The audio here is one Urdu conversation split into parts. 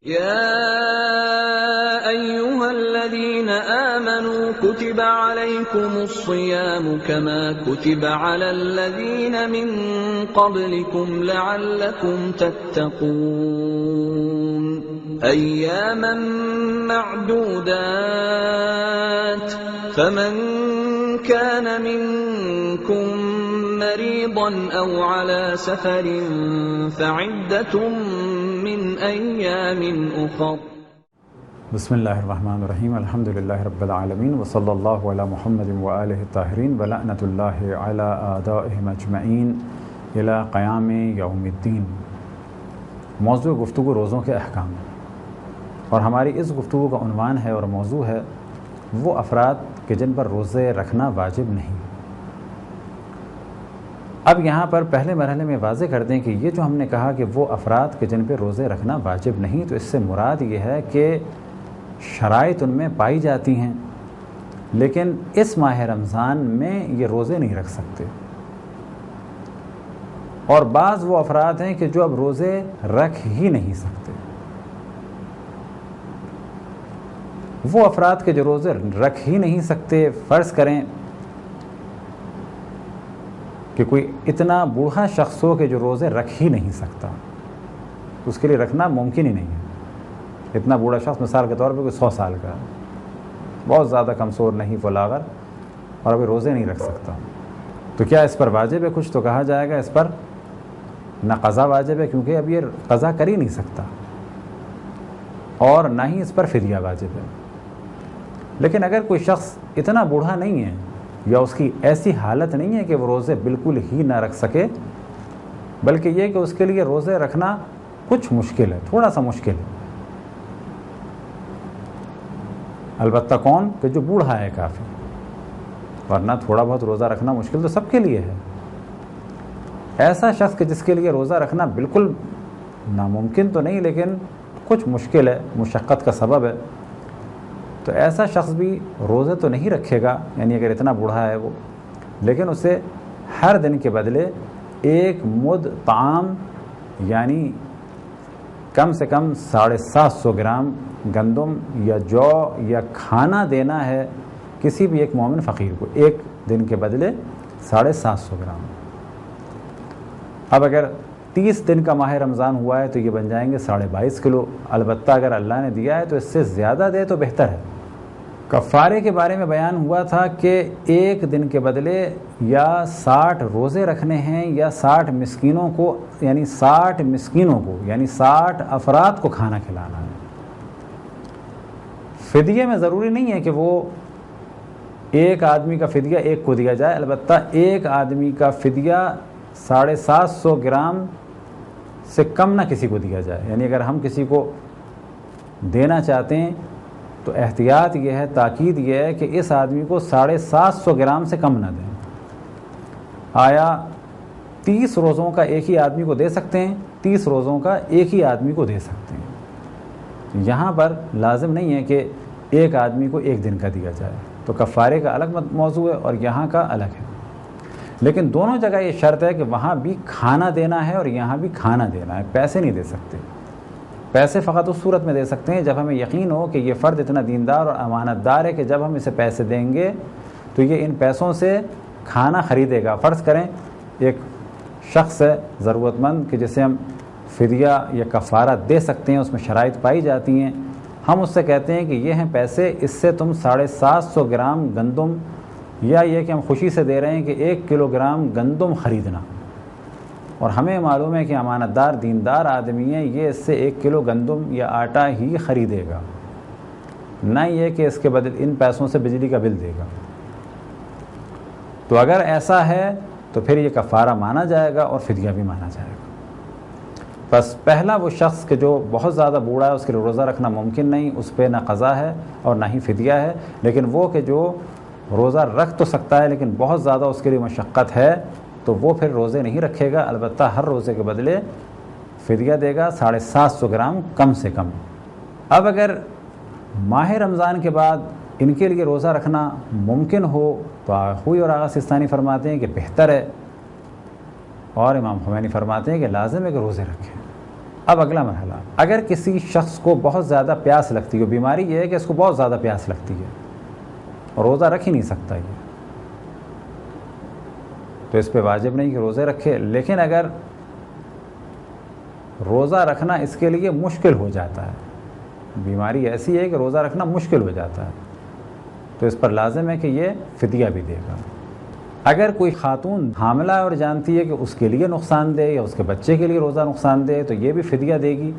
يا أيها الذين آمنوا كتب عليكم الصيام كما كتب على الذين من قبلكم لعلكم تتقون أياما معدودات فمن كان منكم مريضا أو على سفر فعدة من أيام أخر. بسم اللہ الرحمن الرحیم الحمد للہ رب العالمین وصلی اللہ علی محمد وآلہ الطاہرین ولعنۃ اللہ علی اعدائہم اجمعین الی قیام یوم الدین۔ موضوع گفتگو روزوں کے احکام، اور ہماری اس گفتگو کا عنوان ہے اور موضوع ہے وہ افراد کہ جن پر روزے رکھنا واجب نہیں۔ اب یہاں پر پہلے مرحلے میں واضح کر دیں کہ یہ جو ہم نے کہا کہ وہ افراد کہ جن پہ روزے رکھنا واجب نہیں، تو اس سے مراد یہ ہے کہ شرائط ان میں پائی جاتی ہیں لیکن اس ماہ رمضان میں یہ روزے نہیں رکھ سکتے، اور بعض وہ افراد ہیں کہ جو اب روزے رکھ ہی نہیں سکتے۔ وہ افراد کے جو روزے رکھ ہی نہیں سکتے، فرض کریں کہ کوئی اتنا بوڑھا شخص ہو کہ جو روزے رکھ ہی نہیں سکتا، اس کے لیے رکھنا ممکن ہی نہیں ہے۔ اتنا بوڑھا شخص مثال کے طور پہ کوئی 100 سال کا، بہت زیادہ کمزور نہیں فلاغر، اور ابھی روزے نہیں رکھ سکتا، تو کیا اس پر واجب ہے؟ کچھ تو کہا جائے گا اس پر نہ قضا واجب ہے، کیونکہ اب یہ قضا کر ہی نہیں سکتا، اور نہ ہی اس پر فدیہ واجب ہے۔ لیکن اگر کوئی شخص اتنا بوڑھا نہیں ہے یا اس کی ایسی حالت نہیں ہے کہ وہ روزے بالکل ہی نہ رکھ سکے، بلکہ یہ کہ اس کے لیے روزے رکھنا کچھ مشکل ہے، تھوڑا سا مشکل ہے، البتہ کون کہ جو بوڑھا ہے کافی، ورنہ تھوڑا بہت روزہ رکھنا مشکل تو سب کے لیے ہے۔ ایسا شخص کہ جس کے لیے روزہ رکھنا بالکل ناممکن تو نہیں لیکن کچھ مشکل ہے، مشقت کا سبب ہے، تو ایسا شخص بھی روزے تو نہیں رکھے گا، یعنی اگر اتنا بوڑھا ہے وہ، لیکن اسے ہر دن کے بدلے 1 مد طعام یعنی کم سے کم 750 گرام گندم یا جو یا کھانا دینا ہے کسی بھی ایک مومن فقیر کو، ایک دن کے بدلے 750 گرام۔ اب اگر 30 دن کا ماہ رمضان ہوا ہے تو یہ بن جائیں گے 22.5 کلو، البتہ اگر اللہ نے دیا ہے تو اس سے زیادہ دے تو بہتر ہے۔ کفارے کے بارے میں بیان ہوا تھا کہ 1 دن کے بدلے یا 60 روزے رکھنے ہیں یا 60 مسکینوں کو یعنی 60 افراد کو کھانا کھلانا ہے۔ فدیے میں ضروری نہیں ہے کہ وہ ایک آدمی کا فدیہ ایک کو دیا جائے، البتہ ایک آدمی کا فدیہ 750 گرام سے کم نہ کسی کو دیا جائے، یعنی اگر ہم کسی کو دینا چاہتے ہیں تو احتیاط یہ ہے، تاکید یہ ہے کہ اس آدمی کو 750 گرام سے کم نہ دیں۔ آیا 30 روزوں کا ایک ہی آدمی کو دے سکتے ہیں؟ 30 روزوں کا ایک ہی آدمی کو دے سکتے ہیں۔ یہاں پر لازم نہیں ہے کہ ایک آدمی کو 1 دن کا دیا جائے، تو کفارے کا الگ موضوع ہے اور یہاں کا الگ ہے، لیکن دونوں جگہ یہ شرط ہے کہ وہاں بھی کھانا دینا ہے اور یہاں بھی کھانا دینا ہے، پیسے نہیں دے سکتے۔ پیسے فقط اس صورت میں دے سکتے ہیں جب ہمیں یقین ہو کہ یہ فرد اتنا دیندار اور امانت دار ہے کہ جب ہم اسے پیسے دیں گے تو یہ ان پیسوں سے کھانا خریدے گا۔ فرض کریں ایک شخص ہے ضرورت مند کہ جسے ہم فدیہ یا کفارہ دے سکتے ہیں، اس میں شرائط پائی جاتی ہیں، ہم اس سے کہتے ہیں کہ یہ ہیں پیسے، اس سے تم 750 گرام گندم، یا یہ کہ ہم خوشی سے دے رہے ہیں کہ 1 کلو گرام گندم خریدنا، اور ہمیں معلوم ہے کہ امانت دار دیندار آدمی ہے، یہ اس سے 1 کلو گندم یا آٹا ہی خریدے گا، نہ یہ کہ اس کے بدلے ان پیسوں سے بجلی کا بل دے گا۔ تو اگر ایسا ہے تو پھر یہ کفارہ مانا جائے گا اور فدیہ بھی مانا جائے گا۔ بس پہلا وہ شخص کہ جو بہت زیادہ بوڑھا ہے، اس کے لیے روزہ رکھنا ممکن نہیں، اس پہ نہ قضا ہے اور نہ ہی فدیہ ہے، لیکن وہ کہ جو روزہ رکھ تو سکتا ہے لیکن بہت زیادہ اس کے لیے مشقت ہے، تو وہ پھر روزے نہیں رکھے گا، البتہ ہر روزے کے بدلے فدیہ دے گا 750 گرام کم سے کم۔ اب اگر ماہ رمضان کے بعد ان کے لیے روزہ رکھنا ممکن ہو تو خوئی اور آغا سستانی فرماتے ہیں کہ بہتر ہے، اور امام خمینی فرماتے ہیں کہ لازم ہے کہ روزے رکھیں۔ اب اگلا مرحلہ، اگر کسی شخص کو بہت زیادہ پیاس لگتی ہے، بیماری یہ ہے کہ اس کو بہت زیادہ پیاس لگتی ہے اور روزہ رکھ ہی نہیں سکتا یہ، تو اس پہ واجب نہیں کہ روزے رکھے، لیکن اگر روزہ رکھنا اس کے لیے مشکل ہو جاتا ہے، بیماری ایسی ہے کہ روزہ رکھنا مشکل ہو جاتا ہے، تو اس پر لازم ہے کہ یہ فدیہ بھی دے گا۔ اگر کوئی خاتون حاملہ ہے اور جانتی ہے کہ اس کے لیے نقصان دہ یا اس کے بچے کے لیے روزہ نقصان دہ، تو یہ بھی فدیہ دے گی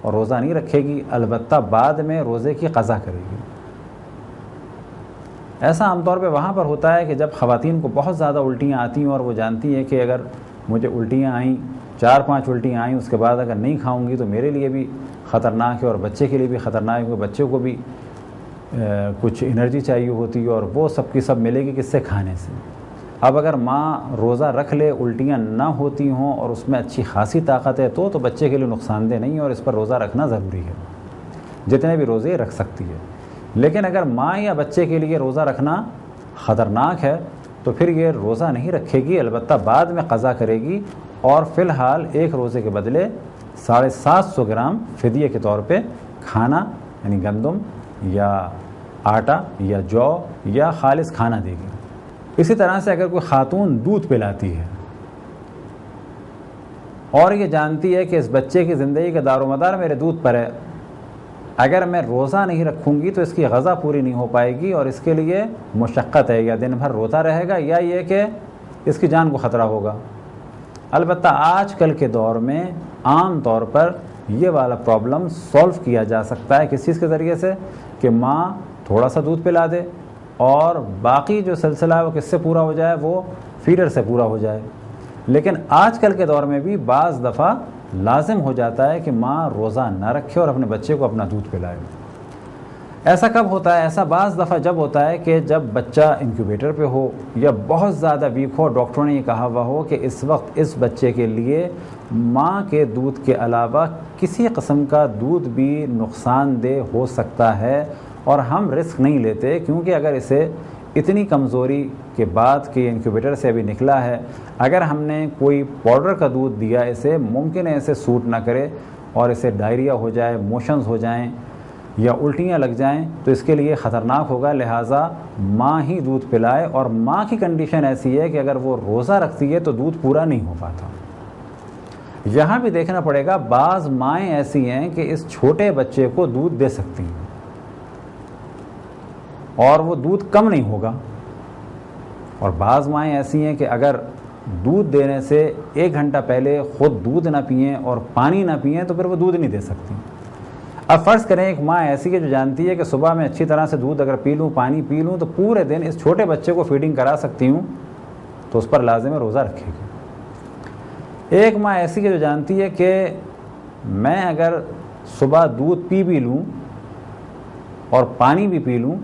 اور روزہ نہیں رکھے گی، البتہ بعد میں روزے کی قضا کرے گی۔ ایسا عام طور پہ وہاں پر ہوتا ہے کہ جب خواتین کو بہت زیادہ الٹیاں آتی ہیں اور وہ جانتی ہیں کہ اگر مجھے الٹیاں آئیں، 4-5 الٹیاں آئیں، اس کے بعد اگر نہیں کھاؤں گی تو میرے لیے بھی خطرناک ہے اور بچے کے لیے بھی خطرناک ہے، کیونکہ بچے کو بھی کچھ انرجی چاہیے ہوتی ہے اور وہ سب کی سب ملے گی کس سے؟ کھانے سے۔ اب اگر ماں روزہ رکھ لے، الٹیاں نہ ہوتی ہوں اور اس میں اچھی خاصی طاقت ہے تو بچے کے لیے نقصان دہ نہیں ہے اور اس پر روزہ رکھنا ضروری ہے، جتنے بھی روزے رکھ سکتی ہے۔ لیکن اگر ماں یا بچے کے لیے روزہ رکھنا خطرناک ہے تو پھر یہ روزہ نہیں رکھے گی، البتہ بعد میں قضا کرے گی، اور فی الحال ایک روزے کے بدلے 750 گرام فدیے کے طور پہ کھانا یعنی گندم یا آٹا یا جو یا خالص کھانا دے گی۔ اسی طرح سے اگر کوئی خاتون دودھ پلاتی ہے اور یہ جانتی ہے کہ اس بچے کی زندگی کا دار و مدار میرے دودھ پر ہے، اگر میں روزہ نہیں رکھوں گی تو اس کی غذا پوری نہیں ہو پائے گی اور اس کے لیے مشقت ہے، یا دن بھر روتا رہے گا یا یہ کہ اس کی جان کو خطرہ ہوگا۔ البتہ آج کل کے دور میں عام طور پر یہ والا پرابلم سولو کیا جا سکتا ہے کس چیز کے ذریعے سے؟ کہ ماں تھوڑا سا دودھ پلا دے اور باقی جو سلسلہ ہے وہ کس سے پورا ہو جائے؟ وہ فیڈر سے پورا ہو جائے۔ لیکن آج کل کے دور میں بھی بعض دفعہ لازم ہو جاتا ہے کہ ماں روزہ نہ رکھے اور اپنے بچے کو اپنا دودھ پلائے۔ ایسا کب ہوتا ہے؟ ایسا بعض دفعہ جب ہوتا ہے کہ جب بچہ انکیوبیٹر پہ ہو یا بہت زیادہ ویک ہو، ڈاکٹروں نے یہ کہا ہوا ہو کہ اس وقت اس بچے کے لیے ماں کے دودھ کے علاوہ کسی قسم کا دودھ بھی نقصان دہ ہو سکتا ہے اور ہم رسک نہیں لیتے، کیونکہ اگر اسے اتنی کمزوری کے بعد کہ انکیوبیٹر سے ابھی نکلا ہے، اگر ہم نے کوئی پاؤڈر کا دودھ دیا اسے، ممکن ہے اسے سوٹ نہ کرے اور اسے ڈائریا ہو جائے، موشنز ہو جائیں یا الٹیاں لگ جائیں تو اس کے لیے خطرناک ہوگا، لہٰذا ماں ہی دودھ پلائے۔ اور ماں کی کنڈیشن ایسی ہے کہ اگر وہ روزہ رکھتی ہے تو دودھ پورا نہیں ہو پاتا۔ یہاں بھی دیکھنا پڑے گا، بعض مائیں ایسی ہیں کہ اس چھوٹے بچے کو دودھ دے سکتی ہیں اور وہ دودھ کم نہیں ہوگا، اور بعض مائیں ایسی ہیں کہ اگر دودھ دینے سے 1 گھنٹہ پہلے خود دودھ نہ پئیں اور پانی نہ پئیں تو پھر وہ دودھ نہیں دے سکتی۔ اب فرض کریں ایک ماں ایسی ہے جو جانتی ہے کہ صبح میں اچھی طرح سے دودھ اگر پی لوں، پانی پی لوں تو پورے دن اس چھوٹے بچے کو فیڈنگ کرا سکتی ہوں، تو اس پر لازم ہے روزہ رکھے گی۔ ایک ماں ایسی ہے جو جانتی ہے کہ میں اگر صبح دودھ پی بھی لوں اور پانی بھی پی لوں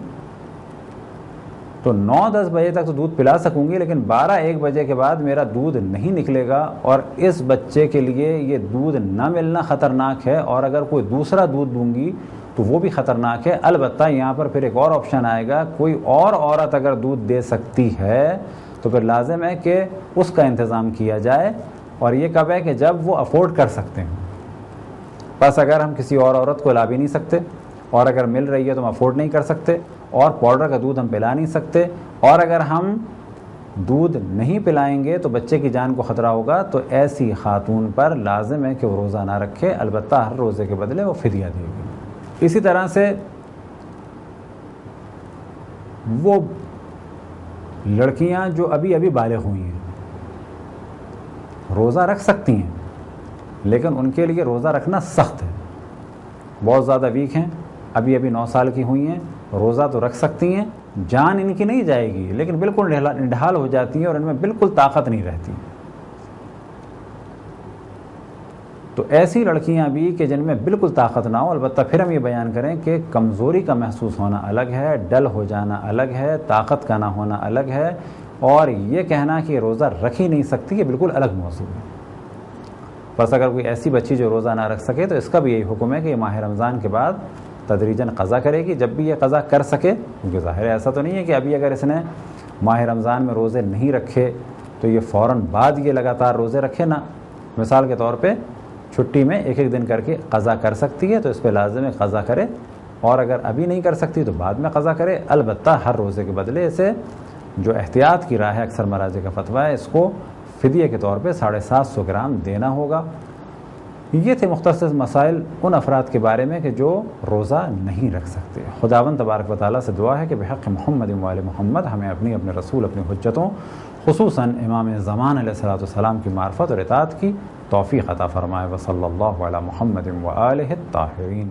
تو 9-10 بجے تک تو دودھ پلا سکوں گی، لیکن 12-1 بجے کے بعد میرا دودھ نہیں نکلے گا اور اس بچے کے لیے یہ دودھ نہ ملنا خطرناک ہے، اور اگر کوئی دوسرا دودھ دوں گی تو وہ بھی خطرناک ہے۔ البتہ یہاں پر پھر ایک اور آپشن آئے گا، کوئی اور عورت اگر دودھ دے سکتی ہے تو پھر لازم ہے کہ اس کا انتظام کیا جائے، اور یہ کب ہے کہ جب وہ افورڈ کر سکتے ہیں۔ بس اگر ہم کسی اور عورت کو لا بھی نہیں سکتے اور اگر مل رہی ہے تو ہم افورڈ نہیں کر سکتے اور پاؤڈر کا دودھ ہم پلا نہیں سکتے، اور اگر ہم دودھ نہیں پلائیں گے تو بچے کی جان کو خطرہ ہوگا، تو ایسی خاتون پر لازم ہے کہ وہ روزہ نہ رکھے، البتہ ہر روزے کے بدلے وہ فدیہ دے گی۔ اسی طرح سے وہ لڑکیاں جو ابھی بالغ ہوئی ہیں روزہ رکھ سکتی ہیں، لیکن ان کے لیے روزہ رکھنا سخت ہے۔ بہت زیادہ ویک ہیں، ابھی 9 سال کی ہوئی ہیں، روزہ تو رکھ سکتی ہیں، جان ان کی نہیں جائے گی لیکن بالکل نڈھال ہو جاتی ہیں اور ان میں بالکل طاقت نہیں رہتی۔ تو ایسی لڑکیاں بھی کہ جن میں بالکل طاقت نہ ہو، البتہ پھر ہم یہ بیان کریں کہ کمزوری کا محسوس ہونا الگ ہے، ڈل ہو جانا الگ ہے، طاقت کا نہ ہونا الگ ہے، اور یہ کہنا کہ روزہ رکھ ہی نہیں سکتی یہ بالکل الگ موضوع ہے۔ بس اگر کوئی ایسی بچی جو روزہ نہ رکھ سکے تو اس کا بھی یہی حکم ہے کہ یہ ماہ رمضان کے بعد تدریجاً قضا کرے گی، جب بھی یہ قضا کر سکے، کیونکہ ظاہر ہے ایسا تو نہیں ہے کہ ابھی اگر اس نے ماہ رمضان میں روزے نہیں رکھے تو یہ فوراً بعد یہ لگاتار روزے رکھے نا۔ مثال کے طور پہ چھٹی میں ایک ایک دن کر کے قضا کر سکتی ہے تو اس پہ لازم ہے قضا کرے، اور اگر ابھی نہیں کر سکتی تو بعد میں قضا کرے۔ البتہ ہر روزے کے بدلے اسے جو احتیاط کی راہ ہے اکثر مراجع کا فتویٰ ہے، اس کو فدیے کے طور پہ 750 گرام دینا ہوگا۔ یہ تھے مختصر مسائل ان افراد کے بارے میں کہ جو روزہ نہیں رکھ سکتے۔ خداوند تبارک و تعالیٰ سے دعا ہے کہ بحق محمد و آل محمد ہمیں اپنے رسول، اپنی حجتوں، خصوصاً امام زمان علیہ السلام کی معرفت اور اطاعت کی توفیق عطا فرمائے۔ وصلی اللہ علی محمد و آلہ الطاہرین۔